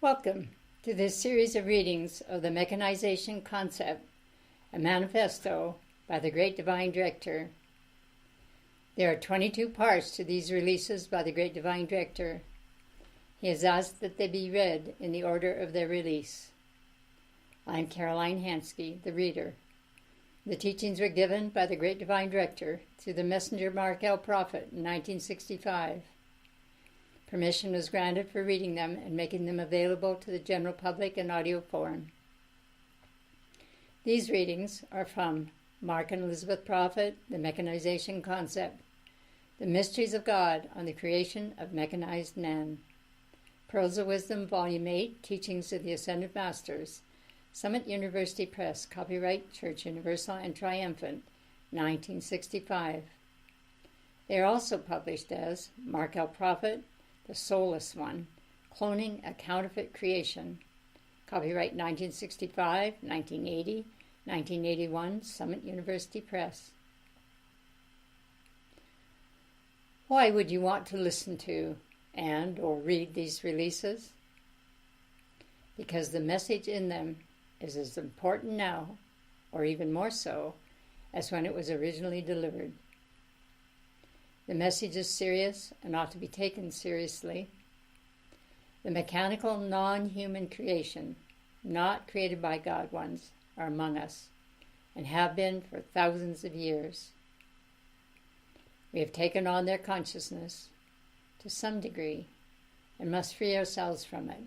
Welcome to this series of readings of the Mechanization concept, a manifesto by the Great Divine Director. There are 22 parts to these releases by the Great Divine Director. He has asked that they be read in the order of their release. I'm Caroline Hansky, the reader. The teachings were given by the Great Divine Director through the messenger Mark L. Prophet in 1965. Permission was granted for reading them and making them available to the general public in audio form. These readings are from Mark and Elizabeth Prophet, The Mechanization Concept, The Mysteries of God on the Creation of Mechanized Man, Pearls of Wisdom, Volume 8, Teachings of the Ascended Masters, Summit University Press, copyright Church Universal and Triumphant, 1965. They are also published as Mark L. Prophet, the Soulless One, Cloning a Counterfeit Creation. Copyright 1965, 1980, 1981, Summit University Press. Why would you want to listen to and or read these releases? Because the message in them is as important now, or even more so, as when it was originally delivered. The message is serious and ought to be taken seriously. The mechanical, non-human creation, not created by God ones, are among us and have been for thousands of years. We have taken on their consciousness to some degree and must free ourselves from it.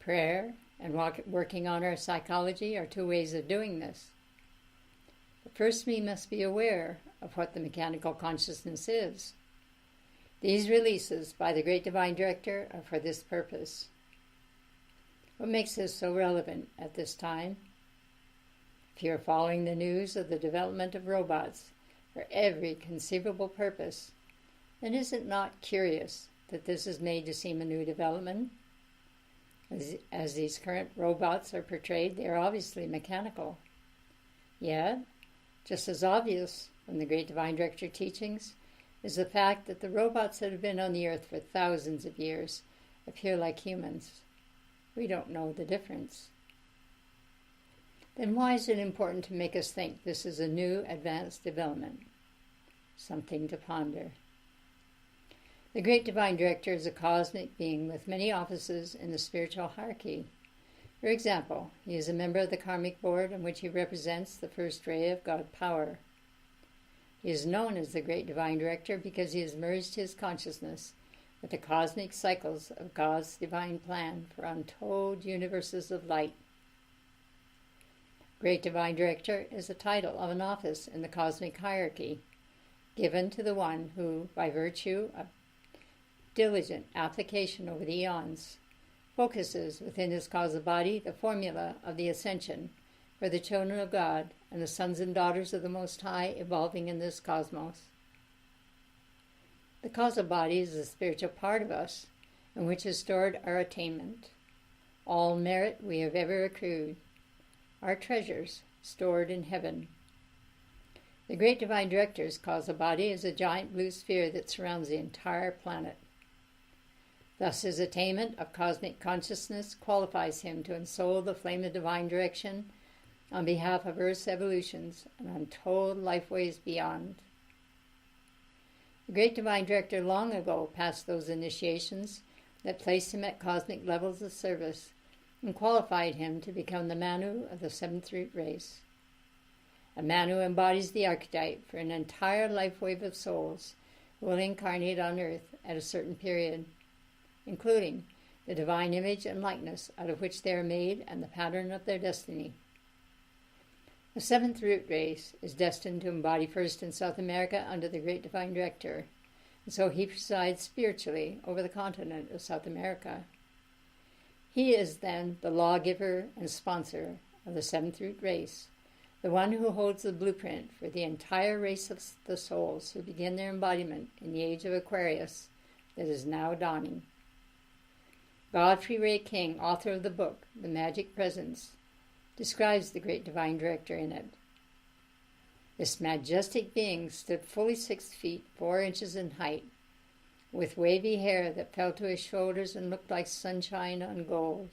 Prayer and working on our psychology are two ways of doing this. But first, we must be aware of what the mechanical consciousness is. These releases by the Great Divine Director are for this purpose. What makes this so relevant at this time? If you are following the news of the development of robots for every conceivable purpose, then is it not curious that this is made to seem a new development? As these current robots are portrayed, they are obviously mechanical. Yet, just as obvious from the Great Divine Director teachings is the fact that the robots that have been on the earth for thousands of years appear like humans. We don't know the difference. Then why is it important to make us think this is a new advanced development? Something to ponder. The Great Divine Director is a cosmic being with many offices in the spiritual hierarchy. For example, he is a member of the Karmic Board in which he represents the first ray of God power. He is known as the Great Divine Director because he has merged his consciousness with the cosmic cycles of God's divine plan for untold universes of light. Great Divine Director is the title of an office in the cosmic hierarchy, given to the one who, by virtue of diligent application over the eons, focuses within his causal body the formula of the ascension for the children of God and the sons and daughters of the Most High evolving in this cosmos. The causal body is the spiritual part of us in which is stored our attainment, all merit we have ever accrued, our treasures stored in heaven. The Great Divine Director's causal body is a giant blue sphere that surrounds the entire planet. Thus his attainment of cosmic consciousness qualifies him to ensoul the flame of divine direction on behalf of Earth's evolutions and untold lifeways beyond. The Great Divine Director long ago passed those initiations that placed him at cosmic levels of service and qualified him to become the Manu of the seventh root race. A Manu embodies the archetype for an entire life wave of souls who will incarnate on Earth at a certain period, including the divine image and likeness out of which they are made and the pattern of their destiny. The seventh root race is destined to embody first in South America under the Great Divine Director, and so he presides spiritually over the continent of South America. He is then the lawgiver and sponsor of the seventh root race, the one who holds the blueprint for the entire race of the souls who begin their embodiment in the age of Aquarius that is now dawning. Godfrey Ray King, author of the book, The Magic Presence, describes the Great Divine Director in it. This majestic being stood fully 6 feet 4 inches in height, with wavy hair that fell to his shoulders and looked like sunshine on gold.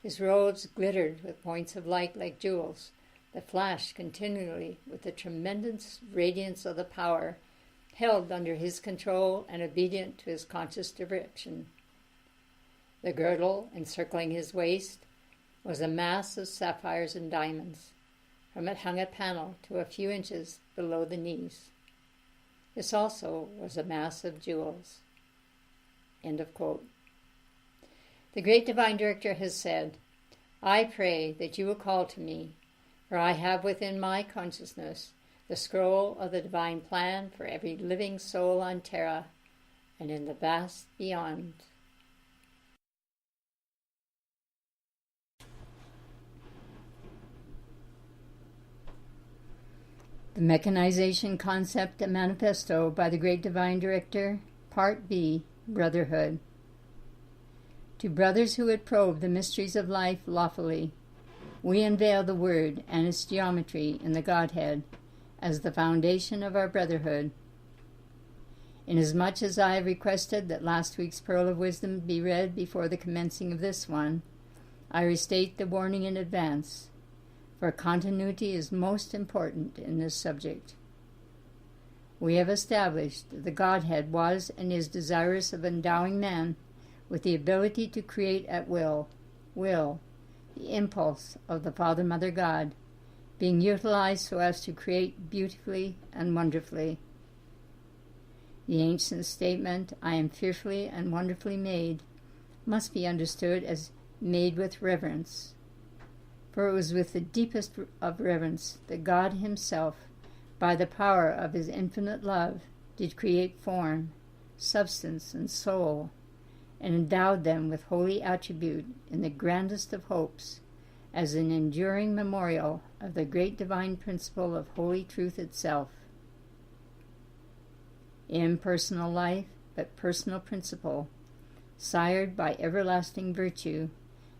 His robes glittered with points of light like jewels that flashed continually with the tremendous radiance of the power held under his control and obedient to his conscious direction. The girdle encircling his waist was a mass of sapphires and diamonds. From it hung a panel to a few inches below the knees. This also was a mass of jewels. End of quote. The great divine director has said, I pray that you will call to me, for I have within my consciousness the scroll of the divine plan for every living soul on Terra and in the vast beyond. The Mechanization Concept and Manifesto by the Great Divine Director, Part B, Brotherhood. To brothers who would probe the mysteries of life lawfully, we unveil the Word and its geometry in the Godhead as the foundation of our brotherhood. Inasmuch as I have requested that last week's Pearl of Wisdom be read before the commencing of this one, I restate the warning in advance, for continuity is most important in this subject. We have established that the Godhead was and is desirous of endowing man with the ability to create at will, the impulse of the Father, Mother, God, being utilized so as to create beautifully and wonderfully. The ancient statement, I am fearfully and wonderfully made, must be understood as made with reverence. For it was with the deepest of reverence that God himself, by the power of his infinite love, did create form, substance, and soul, and endowed them with holy attribute in the grandest of hopes, as an enduring memorial of the great divine principle of holy truth itself. Impersonal life, but personal principle, sired by everlasting virtue,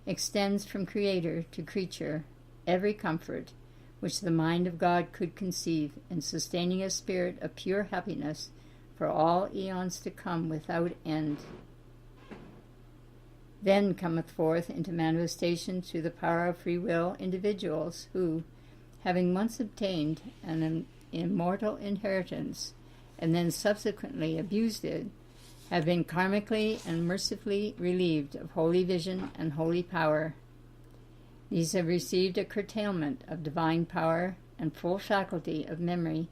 extends from creator to creature every comfort which the mind of God could conceive in sustaining a spirit of pure happiness for all eons to come without end. Then cometh forth into manifestation through the power of free will individuals who, having once obtained an immortal inheritance and then subsequently abused it, have been karmically and mercifully relieved of holy vision and holy power. These have received a curtailment of divine power and full faculty of memory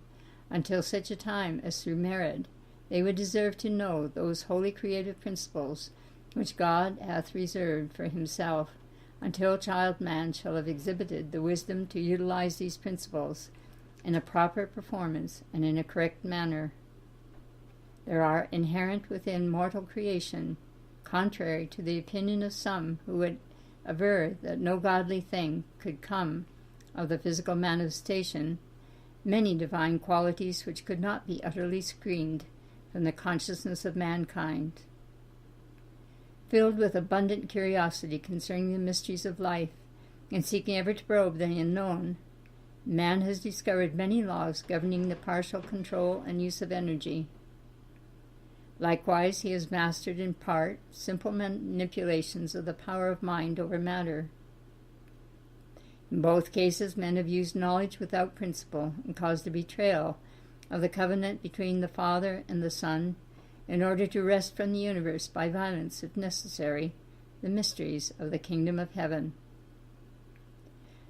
until such a time as through merit they would deserve to know those holy creative principles which God hath reserved for himself until child man shall have exhibited the wisdom to utilize these principles in a proper performance and in a correct manner. There are inherent within mortal creation, contrary to the opinion of some who would aver that no godly thing could come of the physical manifestation, many divine qualities which could not be utterly screened from the consciousness of mankind. Filled with abundant curiosity concerning the mysteries of life, and seeking ever to probe the unknown, man has discovered many laws governing the partial control and use of energy. Likewise, he has mastered in part simple manipulations of the power of mind over matter. In both cases, men have used knowledge without principle and caused a betrayal of the covenant between the Father and the Son in order to wrest from the universe by violence, if necessary, the mysteries of the kingdom of heaven.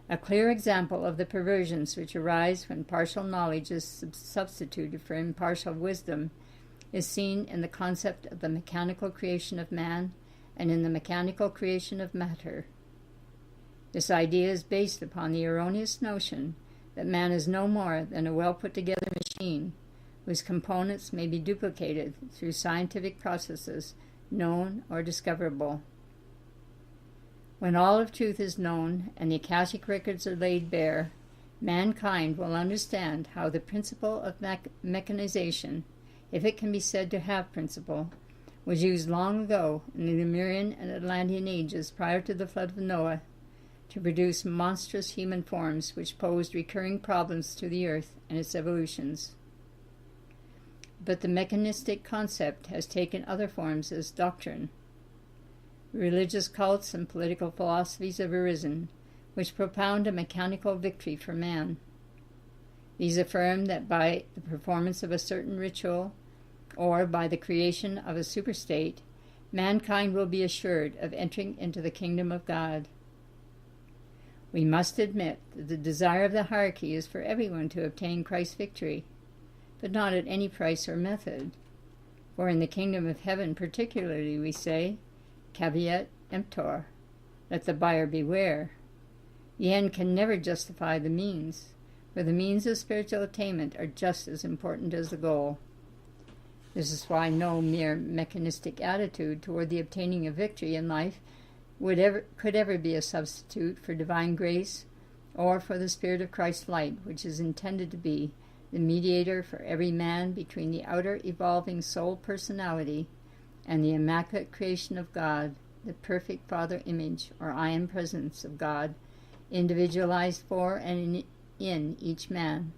A clear example of the perversions which arise when partial knowledge is substituted for impartial wisdom is seen in the concept of the mechanical creation of man and in the mechanical creation of matter. This idea is based upon the erroneous notion that man is no more than a well-put-together machine whose components may be duplicated through scientific processes known or discoverable. When all of truth is known and the Akashic records are laid bare, mankind will understand how the principle of mechanization, if it can be said to have principle, was used long ago in the Lemurian and Atlantean ages prior to the flood of Noah to produce monstrous human forms which posed recurring problems to the earth and its evolutions. But the mechanistic concept has taken other forms as doctrine. Religious cults and political philosophies have arisen, which propound a mechanical victory for man. These affirm that by the performance of a certain ritual, or by the creation of a superstate, mankind will be assured of entering into the kingdom of God. We must admit that the desire of the hierarchy is for everyone to obtain Christ's victory, but not at any price or method. For in the kingdom of heaven particularly we say, caveat emptor, let the buyer beware. The end can never justify the means, for the means of spiritual attainment are just as important as the goal. This is why no mere mechanistic attitude toward the obtaining of victory in life could ever be a substitute for divine grace or for the Spirit of Christ's light, which is intended to be the mediator for every man between the outer evolving soul personality and the immaculate creation of God, the perfect Father image or I am presence of God, individualized for and in each man.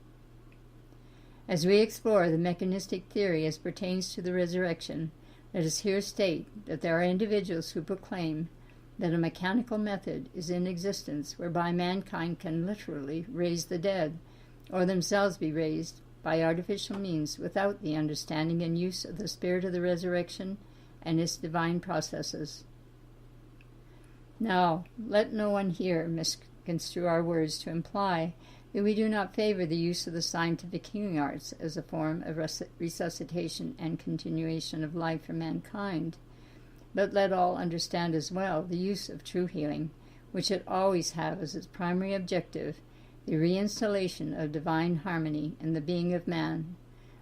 As we explore the mechanistic theory as pertains to the resurrection, let us here state that there are individuals who proclaim that a mechanical method is in existence whereby mankind can literally raise the dead, or themselves be raised by artificial means without the understanding and use of the spirit of the resurrection and its divine processes. Now, let no one here misconstrue our words to imply that we do not favor the use of the scientific healing arts as a form of resuscitation and continuation of life for mankind, but let all understand as well the use of true healing, which should always have as its primary objective the reinstallation of divine harmony in the being of man,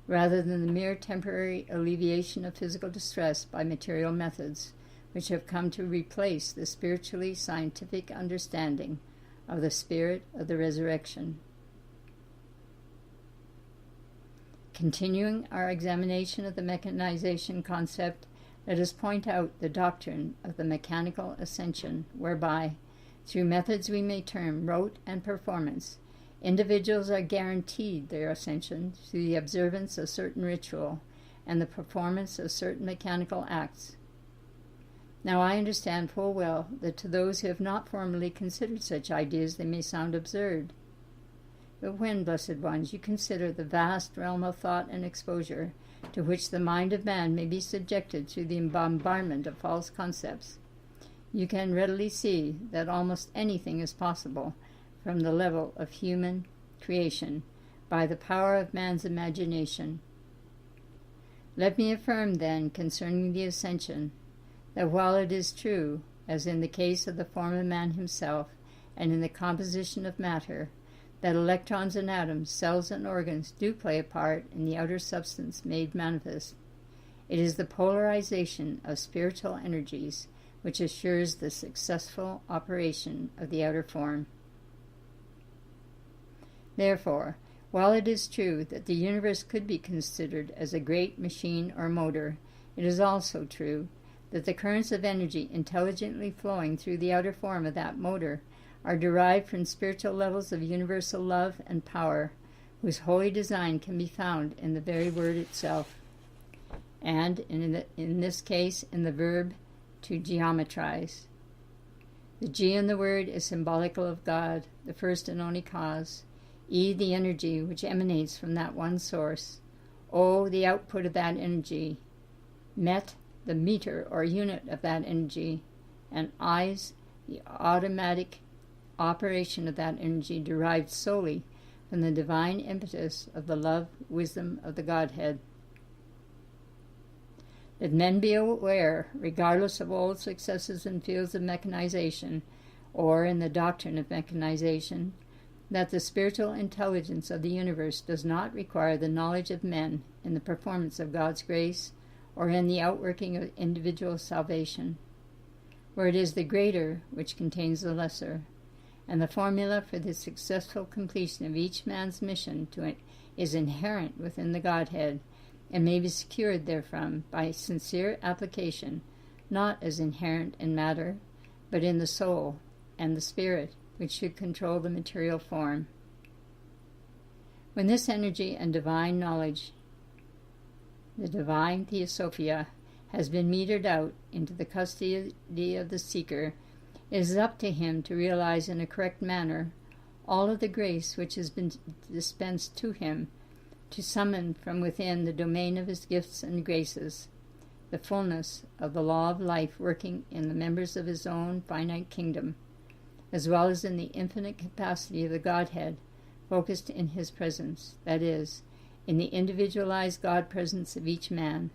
rather than the mere temporary alleviation of physical distress by material methods, which have come to replace the spiritually scientific understanding of the spirit of the resurrection. Continuing our examination of the mechanization concept, let us point out the doctrine of the mechanical ascension, whereby, through methods we may term rote and performance, individuals are guaranteed their ascension through the observance of certain ritual and the performance of certain mechanical acts. Now I understand full well that to those who have not formally considered such ideas they may sound absurd. But when, blessed ones, you consider the vast realm of thought and exposure to which the mind of man may be subjected through the bombardment of false concepts, you can readily see that almost anything is possible from the level of human creation by the power of man's imagination. Let me affirm then concerning the ascension, that while it is true, as in the case of the form of man himself and in the composition of matter, that electrons and atoms, cells and organs do play a part in the outer substance made manifest, it is the polarization of spiritual energies which assures the successful operation of the outer form. Therefore, while it is true that the universe could be considered as a great machine or motor, it is also true that the currents of energy intelligently flowing through the outer form of that motor are derived from spiritual levels of universal love and power, whose holy design can be found in the very word itself, and in this case in the verb to geometrize. The G in the word is symbolical of God, the first and only cause, E the energy which emanates from that one source, O the output of that energy, Met the meter or unit of that energy, and I's the automatic operation of that energy derived solely from the divine impetus of the love, wisdom of the Godhead. Let men be aware, regardless of old successes in fields of mechanization or in the doctrine of mechanization, that the spiritual intelligence of the universe does not require the knowledge of men in the performance of God's grace or in the outworking of individual salvation, where it is the greater which contains the lesser, and the formula for the successful completion of each man's mission to it is inherent within the Godhead, and may be secured therefrom by sincere application, not as inherent in matter, but in the soul and the spirit, which should control the material form. When this energy and divine knowledge the divine theosophia, has been metered out into the custody of the seeker, it is up to him to realize in a correct manner all of the grace which has been dispensed to him, to summon from within the domain of his gifts and graces, the fullness of the law of life working in the members of his own finite kingdom, as well as in the infinite capacity of the Godhead focused in his presence, that is, in the individualized God presence of each man,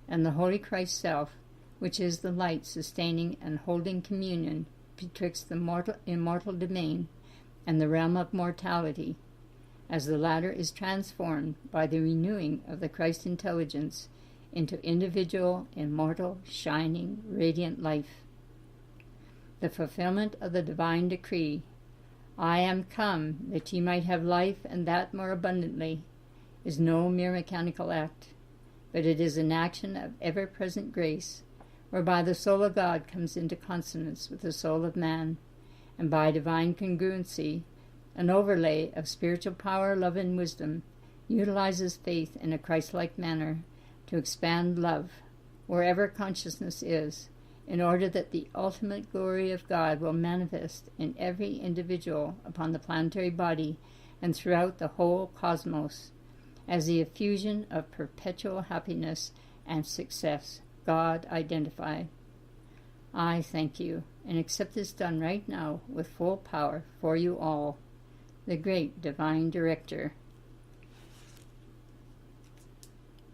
and the Holy Christ Self, which is the light sustaining and holding communion betwixt the immortal domain and the realm of mortality, as the latter is transformed by the renewing of the Christ intelligence into individual, immortal, shining, radiant life. The fulfillment of the divine decree, "I am come that ye might have life and that more abundantly," is no mere mechanical act, but it is an action of ever-present grace, whereby the soul of God comes into consonance with the soul of man, and by divine congruency, an overlay of spiritual power, love, and wisdom, utilizes faith in a Christ-like manner to expand love wherever consciousness is, in order that the ultimate glory of God will manifest in every individual upon the planetary body and throughout the whole cosmos, as the effusion of perpetual happiness and success, God identified. I thank you, and accept this done right now with full power for you all, the great Divine Director.